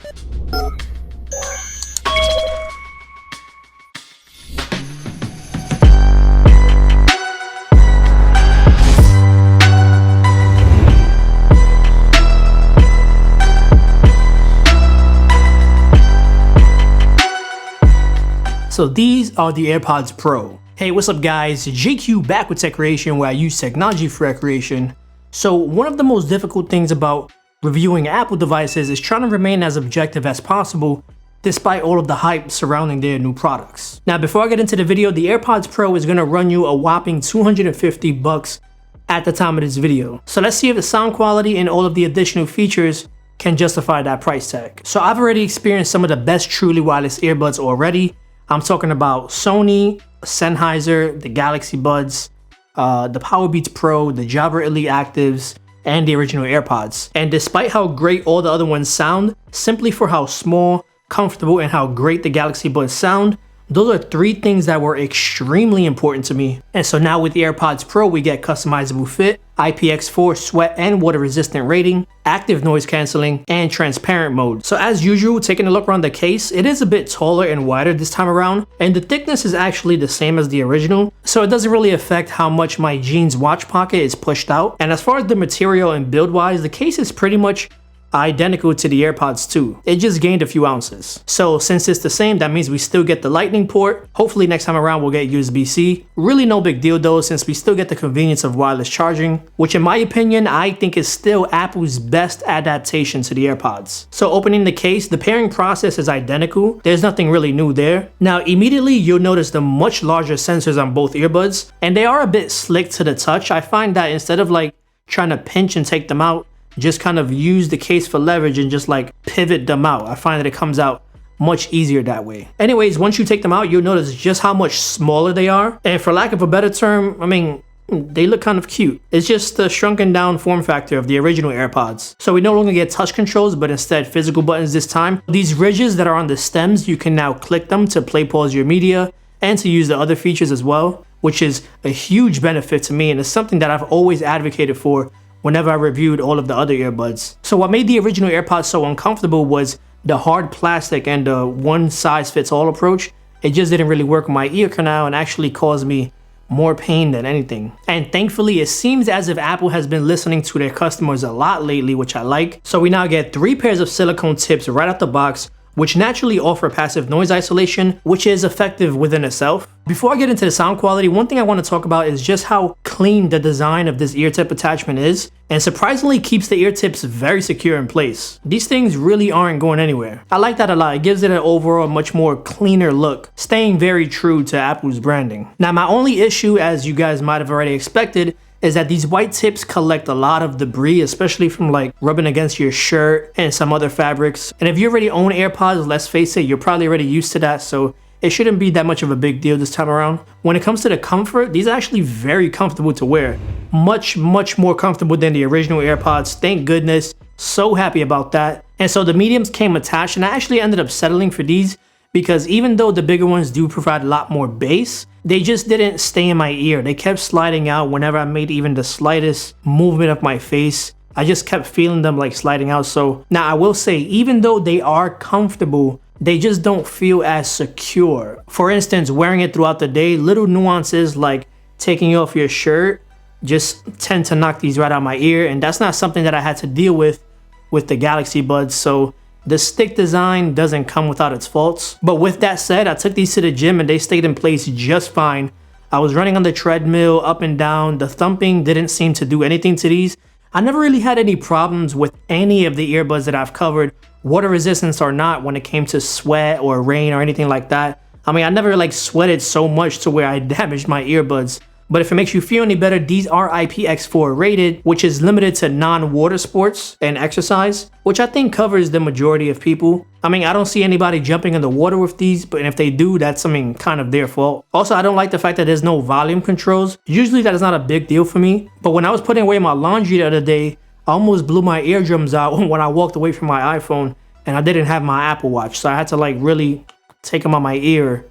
So these are the Airpods Pro. Hey, what's up guys? JQ back with Tech Creation, where I use technology for recreation. So one of the most difficult things about reviewing Apple devices is trying to remain as objective as possible despite all of the hype surrounding their new products. Now before I get into the video, the Airpods Pro is going to run you a whopping $250 at the time of this video. So let's see if the sound quality and all of the additional features can justify that price tag. So I've already experienced some of the best truly wireless earbuds already. I'm talking about Sony, Sennheiser, the Galaxy Buds, the Powerbeats Pro, the Jabra Elite Actives, and the original AirPods. And despite how great all the other ones sound, simply for how small, comfortable, and how great the Galaxy Buds sound, those are three things that were extremely important to me. And so now with the AirPods Pro, we get customizable fit, IPX4 sweat and water resistant rating, active noise cancelling, and transparent mode. So as usual, taking a look around the case, it is a bit taller and wider this time around, and the thickness is actually the same as the original, so it doesn't really affect how much my jeans watch pocket is pushed out. And as far as the material and build wise, the case is pretty much identical to the AirPods 2. It just gained a few ounces. So since it's the same, that means we still get the lightning port. Hopefully next time around we'll get USB-C. Really no big deal though, since we still get the convenience of wireless charging, which in my opinion, I think is still Apple's best adaptation to the AirPods. So opening the case, the pairing process is identical. There's nothing really new there. Now immediately you'll notice the much larger sensors on both earbuds, and they are a bit slick to the touch. I find that instead of like trying to pinch and take them out, just kind of use the case for leverage and just like pivot them out. I find that it comes out much easier that way. Anyways, once you take them out, you'll notice just how much smaller they are. And for lack of a better term, I mean, they look kind of cute. It's just the shrunken down form factor of the original AirPods. So we no longer get touch controls, but instead physical buttons this time. These ridges that are on the stems, you can now click them to play, pause your media and to use the other features as well, which is a huge benefit to me. And it's something that I've always advocated for whenever I reviewed all of the other earbuds. So what made the original AirPods so uncomfortable was the hard plastic and the one size fits all approach. It just didn't really work with my ear canal and actually caused me more pain than anything. And thankfully, it seems as if Apple has been listening to their customers a lot lately, which I like. So we now get 3 pairs of silicone tips right out the box, which naturally offer passive noise isolation, which is effective within itself. Before I get into the sound quality, one thing I want to talk about is just how clean the design of this ear tip attachment is, and surprisingly keeps the ear tips very secure in place. These things really aren't going anywhere. I like that a lot. It gives it an overall much more cleaner look, staying very true to Apple's branding. Now my only issue, as you guys might have already expected, is that these white tips collect a lot of debris, especially from like rubbing against your shirt and some other fabrics. And if you already own AirPods, let's face it, you're probably already used to that, so it shouldn't be that much of a big deal this time around. When it comes to the comfort, these are actually very comfortable to wear. Much more comfortable than the original AirPods, thank goodness. So happy about that. And so the mediums came attached, and I actually ended up settling for these because even though the bigger ones do provide a lot more bass, they just didn't stay in my ear. They kept sliding out whenever I made even the slightest movement of my face. I just kept feeling them like sliding out. So now I will say, even though they are comfortable, they just don't feel as secure. For instance, wearing it throughout the day, little nuances like taking off your shirt just tend to knock these right out my ear, and that's not something that I had to deal with the Galaxy Buds. So the stick design doesn't come without its faults. But with that said, I took these to the gym and they stayed in place just fine. I was running on the treadmill up and down. The thumping didn't seem to do anything to these. I never really had any problems with any of the earbuds that I've covered, water resistance or not, when it came to sweat or rain or anything like that. I mean, I never like sweated so much to where I damaged my earbuds. But if it makes you feel any better, these are IPX4 rated, which is limited to non-water sports and exercise, which I think covers the majority of people. I mean, I don't see anybody jumping in the water with these, but if they do, that's, I mean, kind of their fault. Also, I don't like the fact that there's no volume controls. Usually that is not a big deal for me, but when I was putting away my laundry the other day, I almost blew my eardrums out when I walked away from my iPhone and I didn't have my Apple Watch, so I had to like really take them on my ear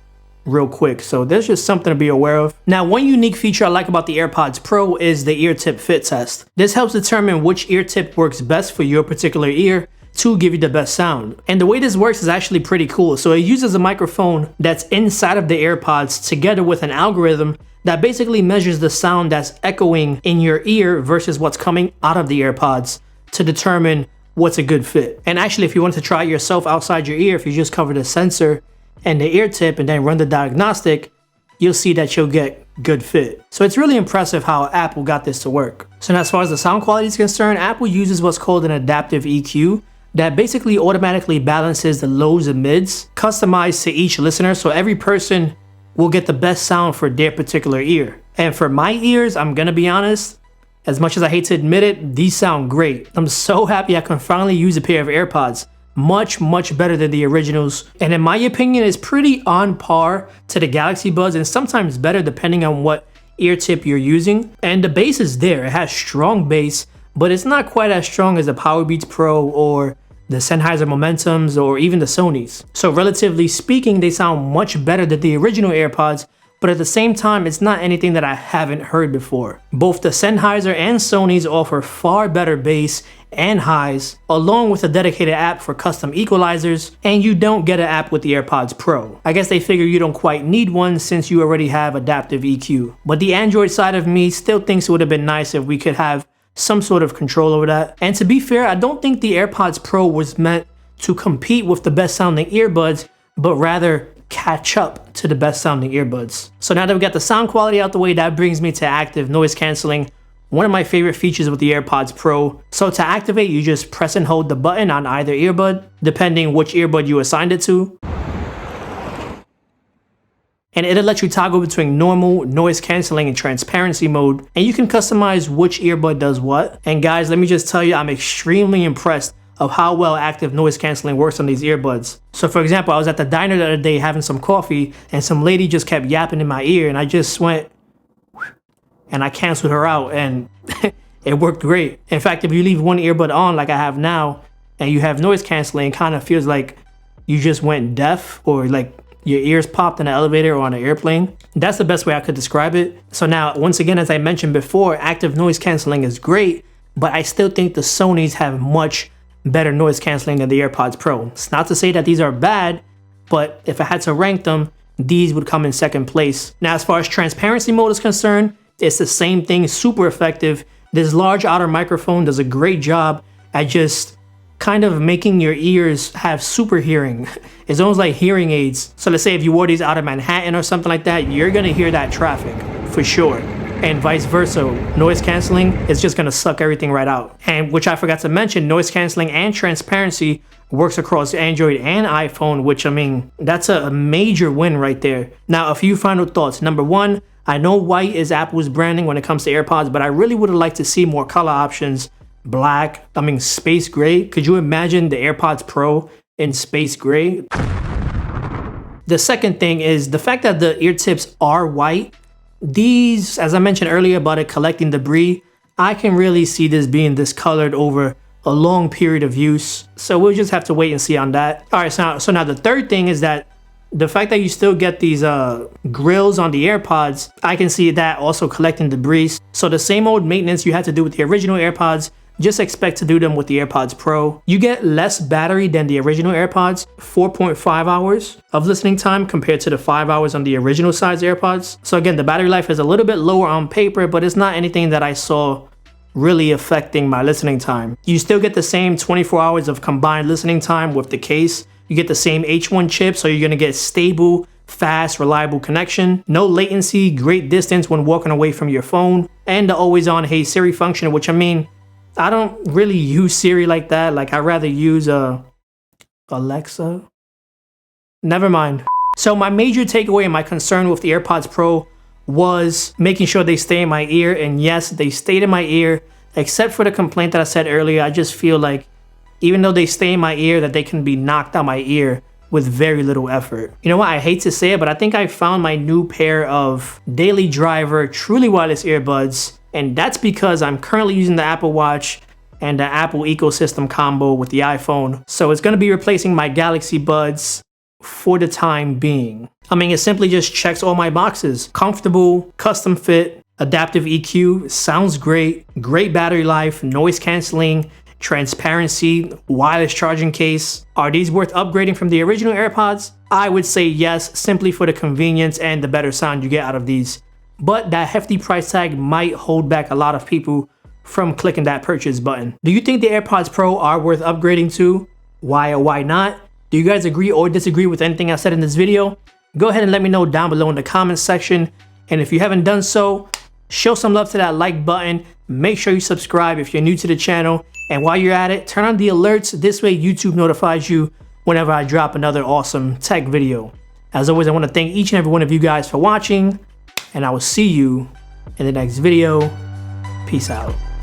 real quick. So there's just something to be aware of. Now, one unique feature I like about the AirPods Pro is the ear tip fit test. This helps determine which ear tip works best for your particular ear, to give you the best sound. And the way this works is actually pretty cool. So it uses a microphone that's inside of the AirPods together with an algorithm that basically measures the sound that's echoing in your ear versus what's coming out of the AirPods to determine what's a good fit. And actually, if you want to try it yourself outside your ear, if you just cover the sensor and the ear tip and then run the diagnostic, you'll see that you'll get good fit. So it's really impressive how Apple got this to work. So now as far as the sound quality is concerned, Apple uses what's called an adaptive EQ that basically automatically balances the lows and mids, customized to each listener, so every person will get the best sound for their particular ear. And for my ears, I'm gonna be honest, as much as I hate to admit it, these sound great. I'm so happy I can finally use a pair of AirPods. Much better than the originals. And in my opinion, it's pretty on par to the Galaxy Buds and sometimes better depending on what ear tip you're using. And the bass is there. It has strong bass, but it's not quite as strong as the Powerbeats Pro or the Sennheiser Momentums or even the Sonys. So relatively speaking, they sound much better than the original AirPods, but at the same time, it's not anything that I haven't heard before. Both the Sennheiser and Sonys offer far better bass and highs, along with a dedicated app for custom equalizers, and you don't get an app with the AirPods Pro. I guess they figure you don't quite need one since you already have adaptive EQ. But the Android side of me still thinks it would have been nice if we could have some sort of control over that. And to be fair, I don't think the AirPods Pro was meant to compete with the best sounding earbuds, but rather catch up to the best sounding earbuds. So now that we got the sound quality out the way, that brings me to active noise canceling, one of my favorite features with the AirPods Pro. So to activate, you just press and hold the button on either earbud, depending which earbud you assigned it to. And it'll let you toggle between normal, noise canceling, and transparency mode. And you can customize which earbud does what. And guys, let me just tell you, I'm extremely impressed of how well active noise canceling works on these earbuds. So for example, I was at the diner the other day having some coffee and some lady just kept yapping in my ear and I just went and I canceled her out and it worked great. In fact, if you leave one earbud on like I have now and you have noise canceling, it kind of feels like you just went deaf or like your ears popped in an elevator or on an airplane. That's the best way I could describe it. So now, once again, as I mentioned before, active noise canceling is great, but I still think the Sonys have much better noise canceling than the AirPods Pro. It's not to say that these are bad, but if I had to rank them, these would come in second place. Now, as far as transparency mode is concerned, it's the same thing, super effective. This large outer microphone does a great job at just kind of making your ears have super hearing. It's almost like hearing aids. So let's say if you wore these out of Manhattan or something like that, you're gonna hear that traffic for sure. And vice versa, noise canceling is just gonna suck everything right out. And which I forgot to mention, noise canceling and transparency works across Android and iPhone, which I mean, that's a major win right there. Now, a few final thoughts. Number one, I know white is Apple's branding when it comes to AirPods, but I really would have liked to see more color options. Black, I mean space gray. Could you imagine the AirPods Pro in space gray? The second thing is the fact that the ear tips are white. These, as I mentioned earlier about it collecting debris, I can really see this being discolored over a long period of use. So we'll just have to wait and see on that. All right, so now the third thing is that the fact that you still get these grills on the AirPods, I can see that also collecting debris. So the same old maintenance you had to do with the original AirPods, just expect to do them with the AirPods Pro. You get less battery than the original AirPods, 4.5 hours of listening time compared to the 5 hours on the original size AirPods. So again, the battery life is a little bit lower on paper, but it's not anything that I saw really affecting my listening time. You still get the same 24 hours of combined listening time with the case. You get the same H1 chip, so you're gonna get stable, fast, reliable connection. No latency, great distance when walking away from your phone, and the always on Hey Siri function, which I mean, I don't really use Siri like that. Like, I'd rather use Alexa. Never mind. So my major takeaway and my concern with the AirPods Pro was making sure they stay in my ear. And yes, they stayed in my ear, except for the complaint that I said earlier. I just feel like even though they stay in my ear, that they can be knocked out my ear with very little effort. You know what? I hate to say it, but I think I found my new pair of daily driver, truly wireless earbuds. And that's because I'm currently using the Apple Watch and the Apple ecosystem combo with the iPhone. So it's gonna be replacing my Galaxy Buds for the time being. I mean, it simply just checks all my boxes. Comfortable, custom fit, adaptive EQ, sounds great, great battery life, noise canceling, transparency, wireless charging case. Are these worth upgrading from the original AirPods? I would say yes, simply for the convenience and the better sound you get out of these. But that hefty price tag might hold back a lot of people from clicking that purchase button. Do you think the AirPods Pro are worth upgrading to? Why or why not? Do you guys agree or disagree with anything I said in this video? Go ahead and let me know down below in the comments section. And if you haven't done so, show some love to that like button. Make sure you subscribe if you're new to the channel. And while you're at it, turn on the alerts. This way YouTube notifies you whenever I drop another awesome tech video. As always, I want to thank each and every one of you guys for watching. And I will see you in the next video. Peace out.